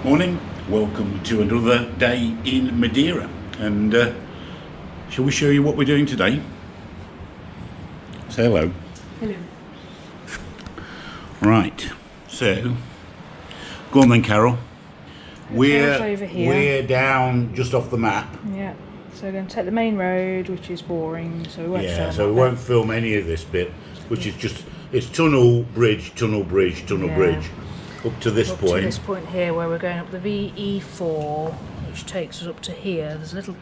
Morning, welcome to another day in Madeira, and shall we show you what we're doing today? Say hello. Hello. Right, so go on then, Carol. We're down just off the map. Yeah, so we're going to take the main road, which is boring, so we won't film so we won't film any of this bit, which is just, it's tunnel, bridge, tunnel, bridge, tunnel, bridge, up to this point. To this point here, where we're going up the VE4, which takes us up to here. There's a little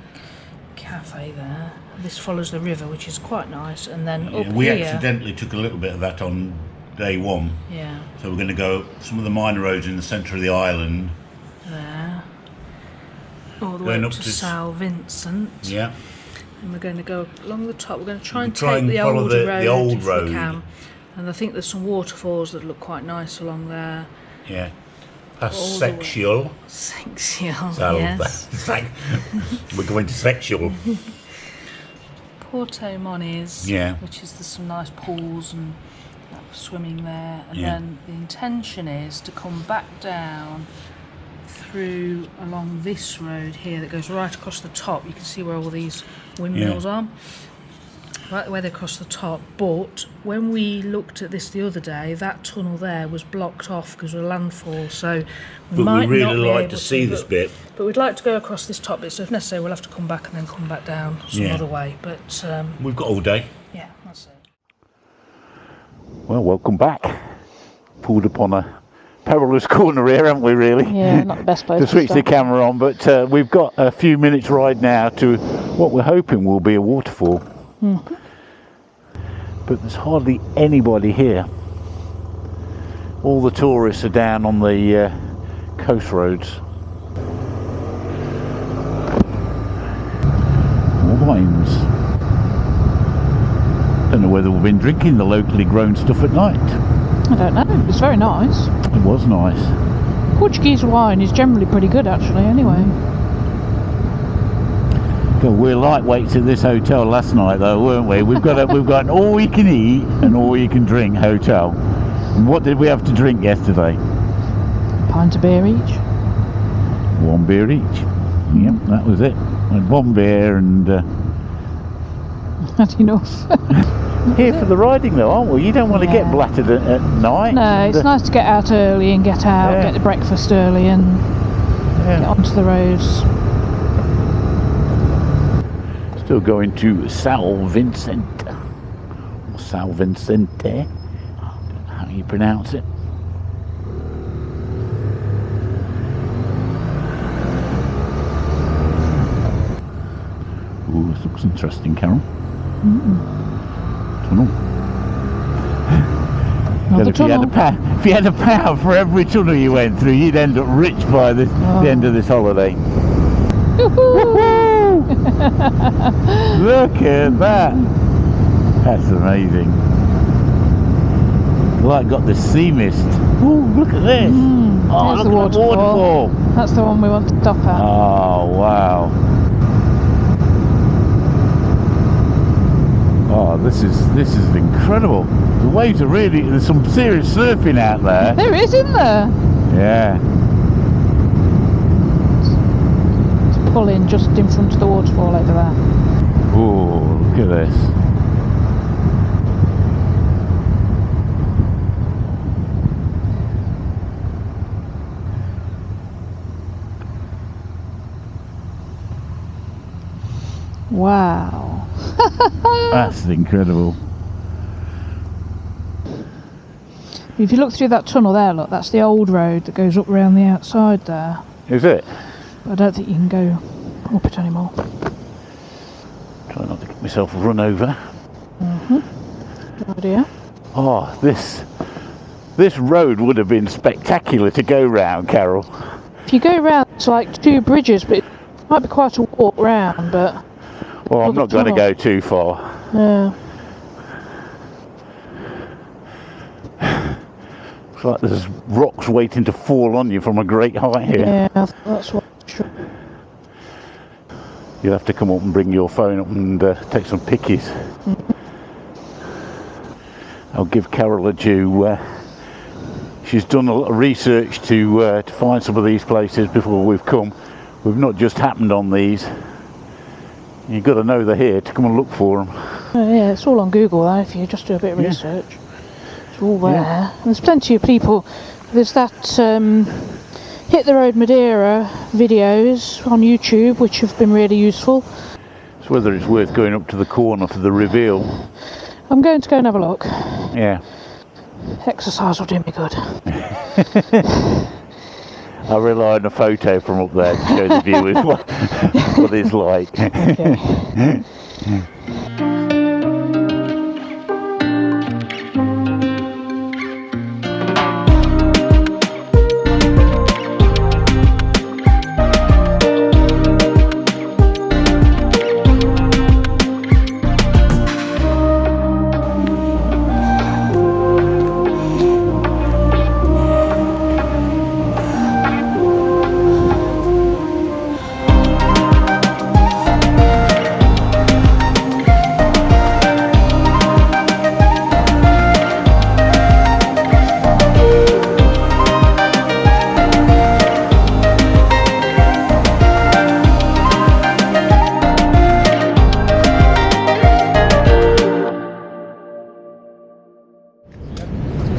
cafe there. This follows the river, which is quite nice, and then up we here... accidentally took a little bit of that on day one. Yeah. So we're going to go some of the minor roads in the centre of the island. There. All the way up to Sao Vicente. Yeah. And we're going to go along the top. We're going to try and take the old road if we can. And I think there's some waterfalls that look quite nice along there. Yeah. That's Seixal. Seixal, so yes. We're going to Seixal. Porto Moniz, which is there's some nice pools and swimming there. And then the intention is to come back down through along this road here that goes right across the top. You can see where all these windmills are. Right where they cross the top, but when we looked at this the other day, that tunnel there was blocked off because of a landfall, so we might really not be like able to see this bit. But we'd like to go across this top bit, so if necessary we'll have to come back and then come back down some other way. But we've got all day. Yeah, that's it. Well, welcome back. Pulled upon a perilous corner here, haven't we, really? Yeah, not the best place to switch the camera on, but we've got a few minutes ride now to what we're hoping will be a waterfall. But there's hardly anybody here. All the tourists are down on the coast roads. More vines. Don't know whether we've been drinking the locally grown stuff at night. I don't know, it's very nice. It was nice. Portuguese wine is generally pretty good actually anyway. We're lightweights at this hotel last night though, weren't we? We've got an all you can eat and all you can drink hotel. And what did we have to drink yesterday? A pint of beer each. One beer each. Yep, that was it. We had one beer and that's enough. Here for the riding though, aren't we? You don't want to get blattered at night. No, it's nice to get out early and get out, get the breakfast early and get onto the roads. Still going to Sao Vicente, or Sao Vicente, I don't know how you pronounce it. Ooh, this looks interesting, Carol. Tunnel. If you had a power for every tunnel you went through, you'd end up rich by the end of this holiday. Look at that! That's amazing. Like got the sea mist. Ooh, look at this! Oh, look at the waterfall. That's the one we want to stop at. Oh wow! Oh, this is incredible. The waves are really. There's some serious surfing out there. There is, isn't there? Yeah. Pull in just in front of the waterfall over there. Oh, look at this. Wow. That's incredible. If you look through that tunnel there, look, that's the old road that goes up around the outside there. Is it? I don't think you can go up it anymore. Try not to get myself run over. Good idea. Oh, this road would have been spectacular to go round, Carol. If you go round, it's like two bridges, but it might be quite a walk round, but... Well, I'm not going to go too far. Yeah. Looks like there's rocks waiting to fall on you from a great height here. Yeah, that's what I'm sure. You'll have to come up and bring your phone up and take some pickies. I'll give Carol a due. she's done a lot of research to find some of these places before we've come. We've not just happened on these. You've got to know they're here to come and look for them. Yeah, it's all on Google though, if you just do a bit of research. It's all there. Yeah. And there's plenty of people. There's that Hit the Road Madeira videos on YouTube, which have been really useful. It's whether it's worth going up to the corner for the reveal. I'm going to go and have a look. Yeah. Exercise will do me good. I rely on a photo from up there to show the viewers what it's like. Okay.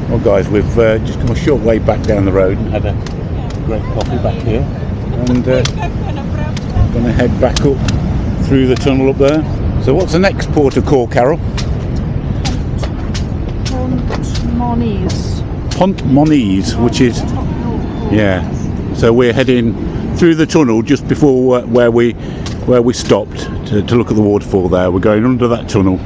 Well guys, we've just come a short way back down the road and had a great coffee back here, and going to head back up through the tunnel up there. So what's the next port of call, Carol? Porto Moniz. Porto Moniz, which is, yeah, so we're heading through the tunnel just before where we stopped to look at the waterfall there. We're going under that tunnel,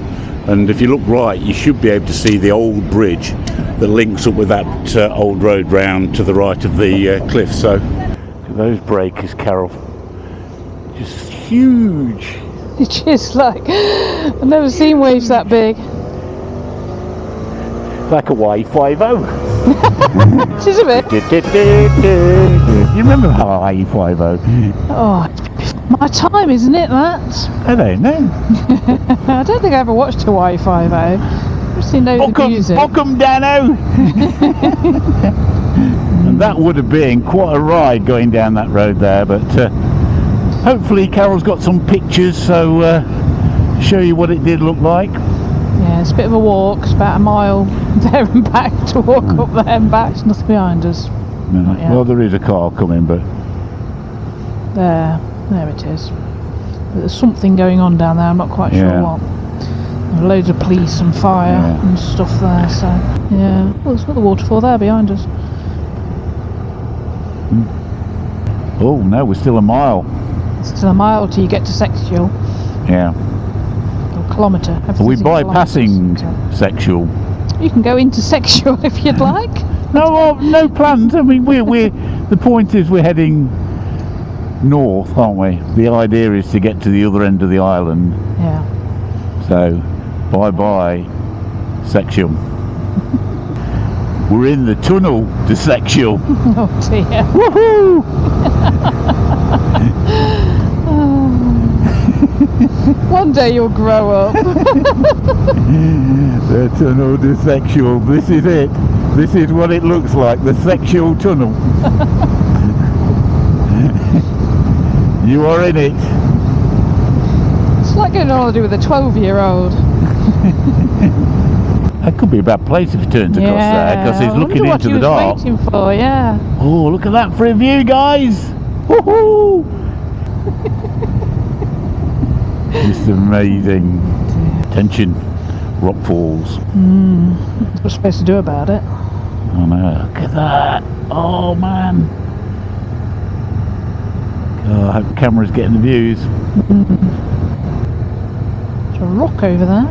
and if you look right you should be able to see the old bridge that links up with that old road round to the right of the cliff. So those breakers, Carol, just huge. It's just like, I've never seen waves that big. Like a Y50. It is a bit. You remember how Y50? Oh, it's my time, isn't it, that? I don't know. I don't think I ever watched a Y50. I've seen loads of music. Welcome, Dano! And that would have been quite a ride going down that road there, but hopefully Carol's got some pictures, so show you what it did look like. Yeah, it's a bit of a walk. It's about a mile there and back to walk up there and back. There's nothing behind us. No. Well, there is a car coming, but there it is. But there's something going on down there. I'm not quite sure what. There are loads of police and fire and stuff there. So yeah, well, there's got the waterfall there behind us. Oh no, we're still a mile. It's still a mile till you get to Seixal. Yeah. Or kilometre. Are we bypassing Seixal? You can go into Seixal if you'd like. No plans. I mean, we're the point is we're heading north, aren't we? The idea is to get to the other end of the island. Yeah. So, bye Seixal. We're in the tunnel to Seixal. Oh dear. Woohoo! One day you'll grow up. The tunnel to Seixal. This is it. This is what it looks like. The Seixal tunnel. You are in it. It's like going on holiday with a 12-year-old. That could be a bad place if he turns across there, because he's looking into the dark. Waiting for, yeah. Oh, look at that for a view, guys! Woohoo! Just amazing. Attention, rock falls. What we're supposed to do about it. Oh no, look at that! Oh man! Oh, I hope the camera's getting the views. There's a rock over there.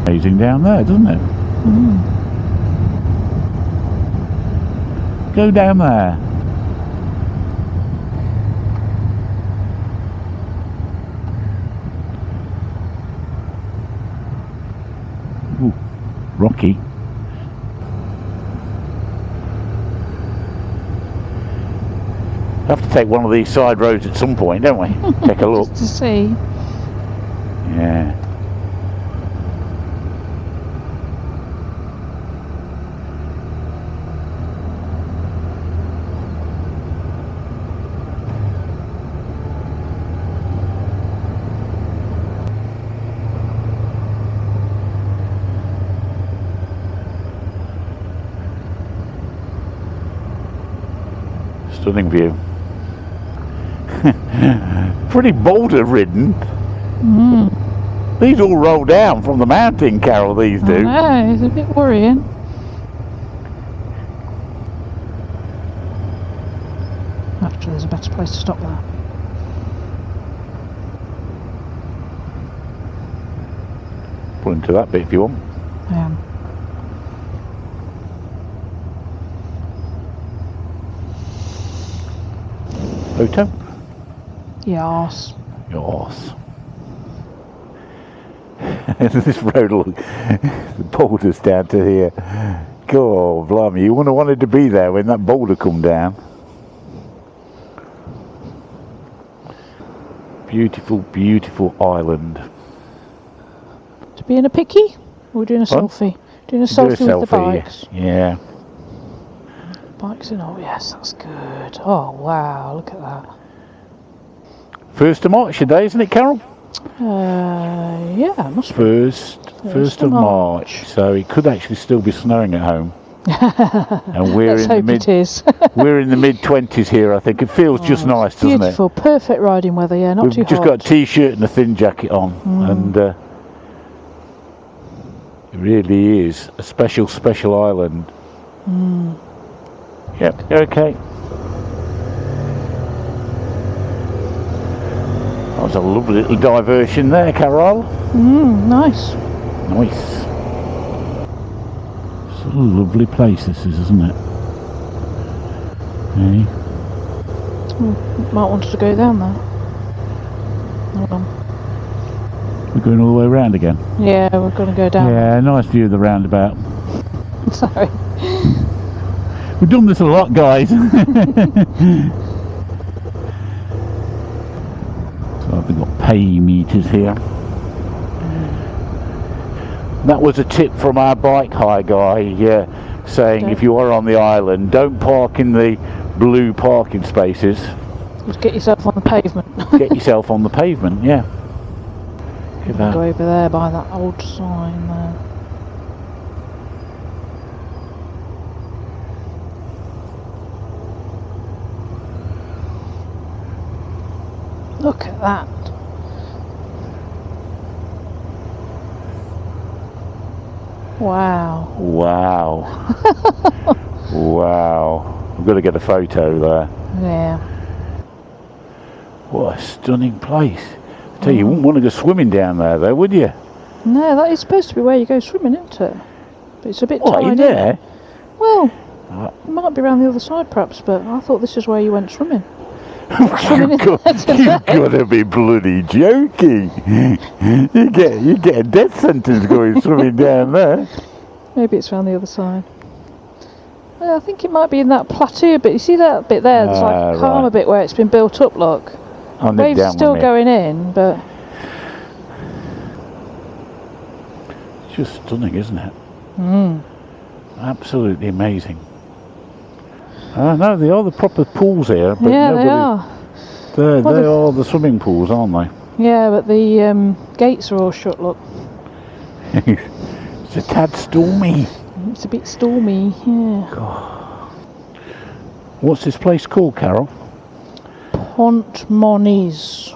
Amazing down there, doesn't it? Go down there. Ooh, rocky. Have to take one of these side roads at some point, don't we? Take a look. Just to see. Yeah. Stunning view. Pretty boulder ridden. These all roll down from the mountain, Carol, these do. I know, it's a bit worrying. Actually, there's a better place to stop there. Pull into that bit if you want. I am. Photo? Yes. Yes. This road, look, the boulders down to here. God, blimey, you wouldn't have wanted to be there when that boulder come down. Beautiful, beautiful island. To be in a picky? Or we're doing a selfie? Doing a selfie with the bikes? Yeah. Bikes in, oh yes, that's good. Oh wow, look at that. 1st of March today, isn't it, Carol? Yeah, it must be. 1st of March. So it could actually still be snowing at home. And we're Let's hope it is. We're in the mid-20s here, I think. It feels just nice, doesn't it? Beautiful, perfect riding weather, yeah, not too hot. We've just got a t-shirt and a thin jacket on, and it really is a special, special island. Yep, okay. That was a lovely little diversion there, Carol. Nice. Nice. It's a lovely place this is, isn't it? Hey. Might want to go down there. Hold on. We're going all the way around again. Yeah, we're going to go down. Yeah, nice view of the roundabout. Sorry. We've done this a lot, guys. So I've got pay meters here. That was a tip from our bike hire guy, saying if you are on the island, don't park in the blue parking spaces. Just get yourself on the pavement. Get yourself on the pavement, yeah. Go over there by that old sign there. Look at that. Wow. Wow. Wow. I've got to get a photo there. Yeah. What a stunning place. I tell you, you wouldn't want to go swimming down there though, would you? No, that is supposed to be where you go swimming, isn't it? But it's a bit What, tiny. in there? Well, it might be around the other side perhaps, but I thought this is where you went swimming. You've got to be bloody joking. You get a death sentence going swimming down there. Maybe it's around the other side. Yeah, I think it might be in that plateau bit. You see that bit there? There's like a calmer bit where it's been built up, look. Waves are still going in, but... It's just stunning, isn't it? Absolutely amazing. I know they are the proper pools here, but yeah, they are. They are the swimming pools, aren't they? Yeah, but the gates are all shut, look. It's a tad stormy. It's a bit stormy, yeah. God. What's this place called, Carol? Porto Moniz.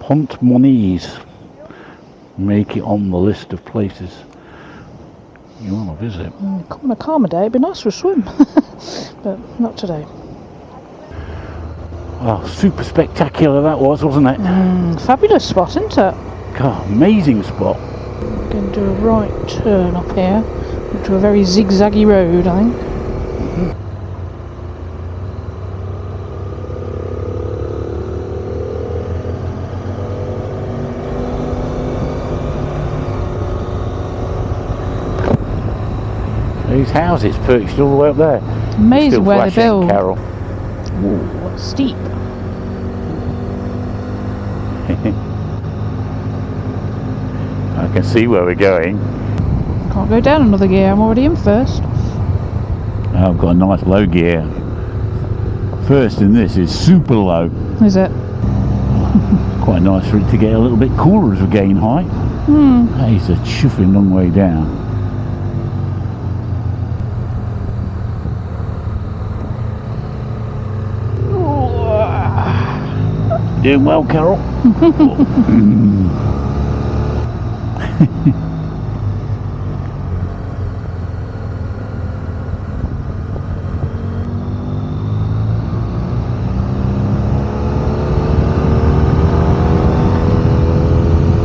Porto Moniz. Make it on the list of places you want to visit. Come on a calmer day, it'd be nice for a swim. But not today. Oh, super spectacular that was, wasn't it? Fabulous spot, isn't it? God, amazing spot. We're going to do a right turn up here into a very zigzaggy road, I think. These houses perched all the way up there. Amazing where they build. Carol. Ooh, what's steep. I can see where we're going. Can't go down another gear, I'm already in first. I've got a nice low gear. First in this is super low. Is it? Quite nice for it to get a little bit cooler as we gain height. That is a chuffing long way down. Doing well, Carol.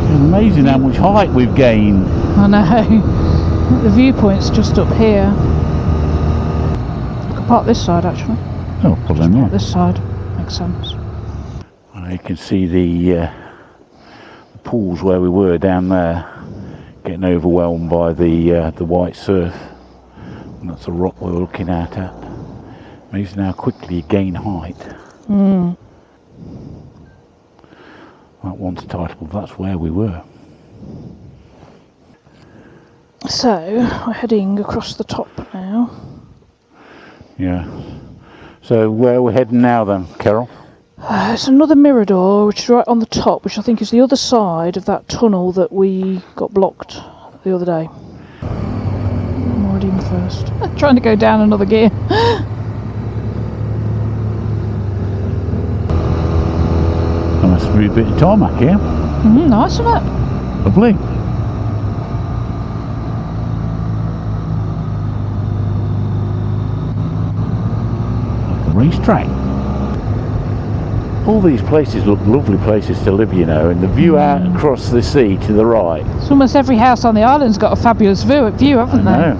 It's amazing how much height we've gained. I know. The viewpoint's just up here. I could park this side actually. Oh, pull in there. This side makes sense. You can see the pools where we were down there, getting overwhelmed by the white surf. And that's the rock we're looking at. Amazing how quickly you gain height. Mm. That one's titled "That's Where We Were." So we're heading across the top now. Yeah. So where we're heading now then, Carol? It's another Miradouro, which is right on the top, which I think is the other side of that tunnel that we got blocked the other day. I'm already in first. Trying to go down another gear. There must be a bit of tarmac here. Nice, isn't it? Lovely. Like the racetrack. All these places look lovely places to live, you know, and the view out across the sea to the right. It's almost every house on the island's got a fabulous view, haven't they? I know.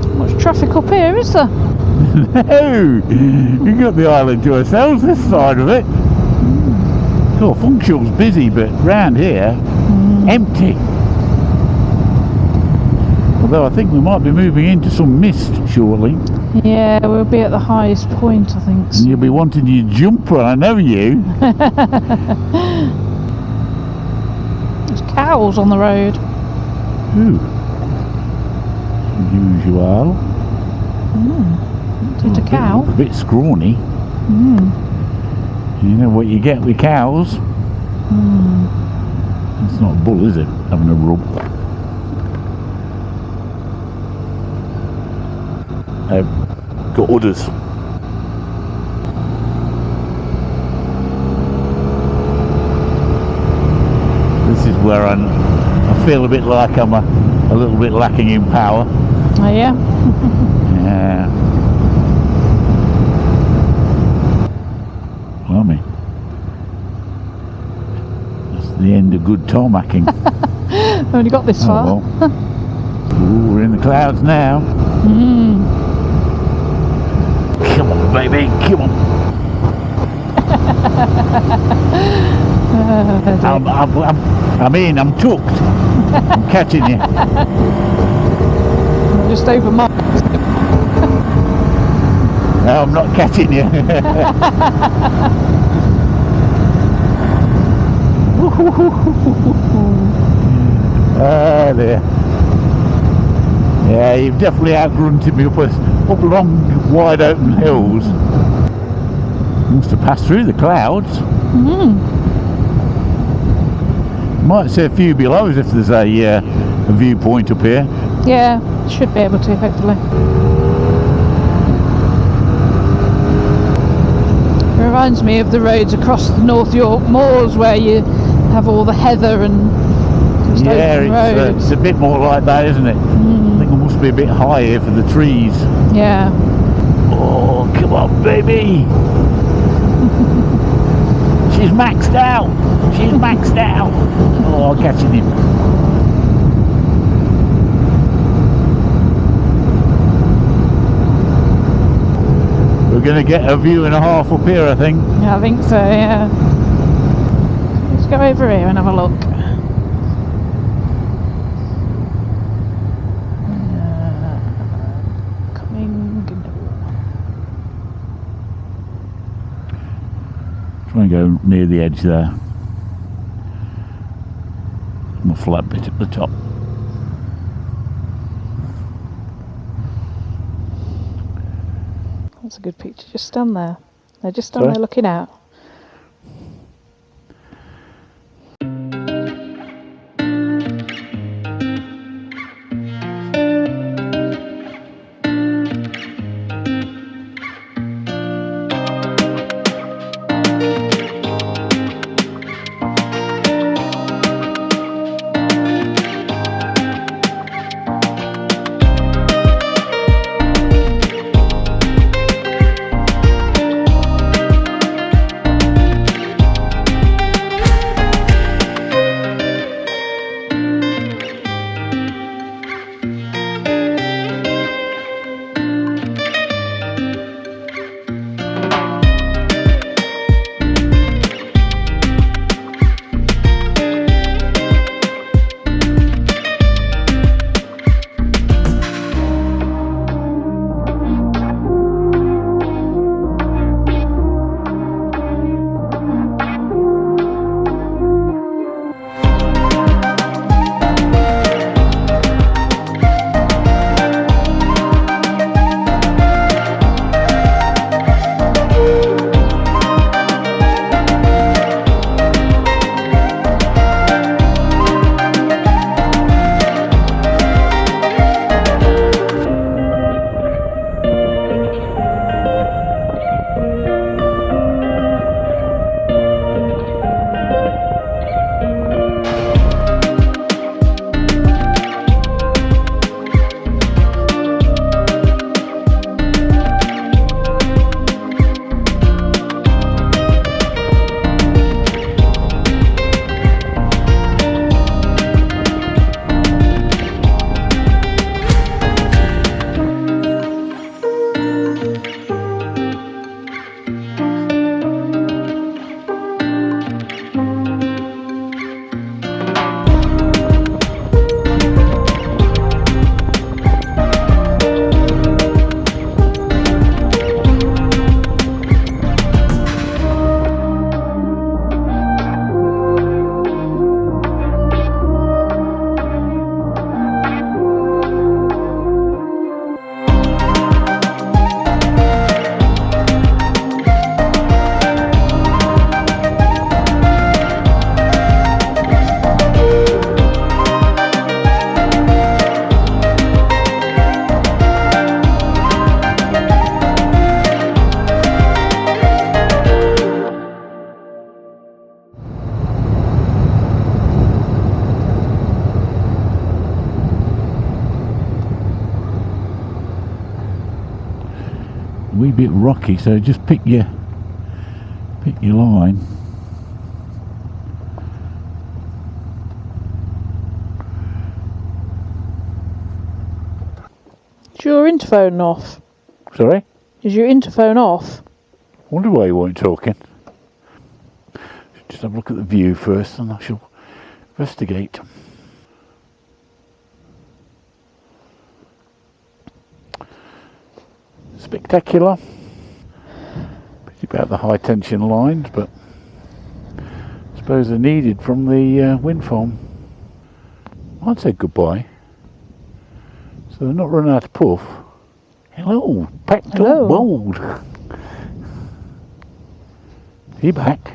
Not much traffic up here, is there? No! We've got the island to ourselves, this side of it. Cool, Functional's busy, but round here, empty. Although I think we might be moving into some mist shortly. Yeah, we'll be at the highest point, I think. And you'll be wanting your jumper, I know you. There's cows on the road. Ooh. Usual. It's a cow. A bit scrawny. You know what you get with cows. It's not a bull, is it? Having a rub. They've got udders. This is where I feel a bit like I'm a little bit lacking in power. Oh yeah? Yeah. Blimey. That's the end of good tarmacking. I've only got this far. Oh well. Ooh, we're in the clouds now. Come on, baby, come on. I'm tucked. I'm catching you. Just over my... No, I'm not catching you. Ah, dear. Yeah, you've definitely outgrunted me up along wide open hills. Must have passed through the clouds. Might see a few below us if there's a viewpoint up here. Yeah, should be able to, hopefully. It reminds me of the roads across the North York moors where you have all the heather and just open roads. It's a bit more like that, isn't it? I think it must be a bit high here for the trees. Yeah. Oh, come on, baby! She's maxed out! She's maxed out! Oh, I'm catching him. We're going to get a view and a half up here, I think. Yeah, I think so, yeah. Let's go over here and have a look. Try and go near the edge there. And the flat bit at the top. That's a good picture. Just stand there. They're just stand there looking out. a wee bit rocky, so just pick your line. Is your interphone off? Sorry? Is your interphone off? Wonder why you weren't talking. Just have a look at the view first and I shall investigate. Spectacular. Pity about the high tension lines, but I suppose they're needed from the wind farm. I'd say goodbye. So they're not running out of puff. Hello, packed up bold. Are you back?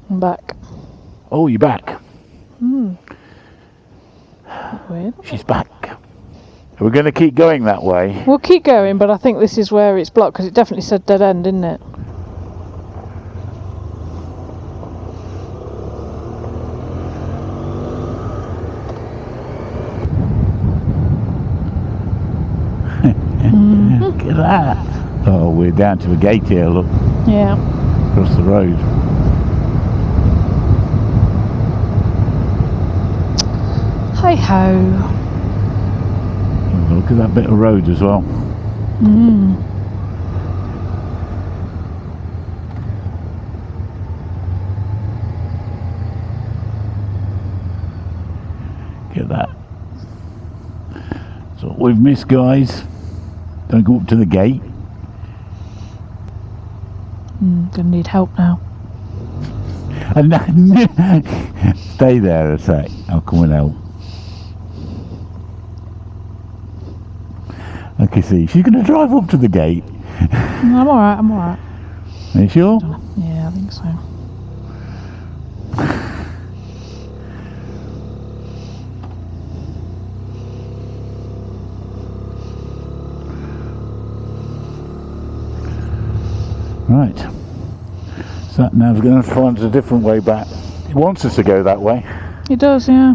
I'm back. Oh, you're back. Weird. She's back. We're going to keep going that way. We'll keep going, but I think this is where it's blocked because it definitely said dead end, didn't it? Look at that. Oh, we're down to a gate here, look. Yeah. Across the road. Hey ho. Oh, look at that bit of road as well. Get that. That's what we've missed, guys. Don't go up to the gate. Gonna need help now. And stay there a sec. I'll come and help. Okay, see, she's going to drive up to the gate. I'm alright, I'm alright. Are you sure? Yeah, I think so. Right. Sat Nav's going to find us a different way back. He wants us to go that way. It does, yeah.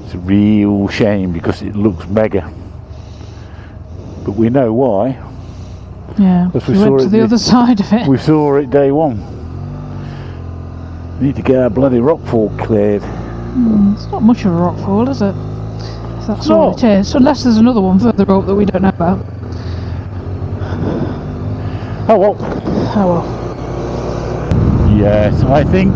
It's a real shame because it looks mega. But we know why. Yeah, Because we went to the other side of it. We saw it day one. We need to get our bloody rockfall cleared. It's not much of a rockfall, is it? That's all it is. Unless there's another one further up that we don't know about. Oh well. Oh well. Yes, I think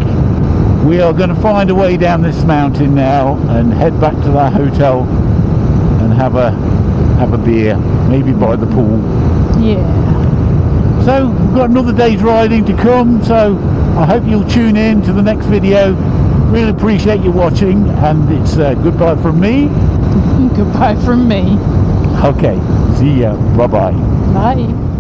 we are going to find a way down this mountain now and head back to that hotel and have a beer, maybe by the pool. Yeah. So we've got another day's riding to come, so I hope you'll tune in to the next video. Really appreciate you watching, and it's goodbye from me. Goodbye from me. Okay, see ya. Bye-bye. Bye.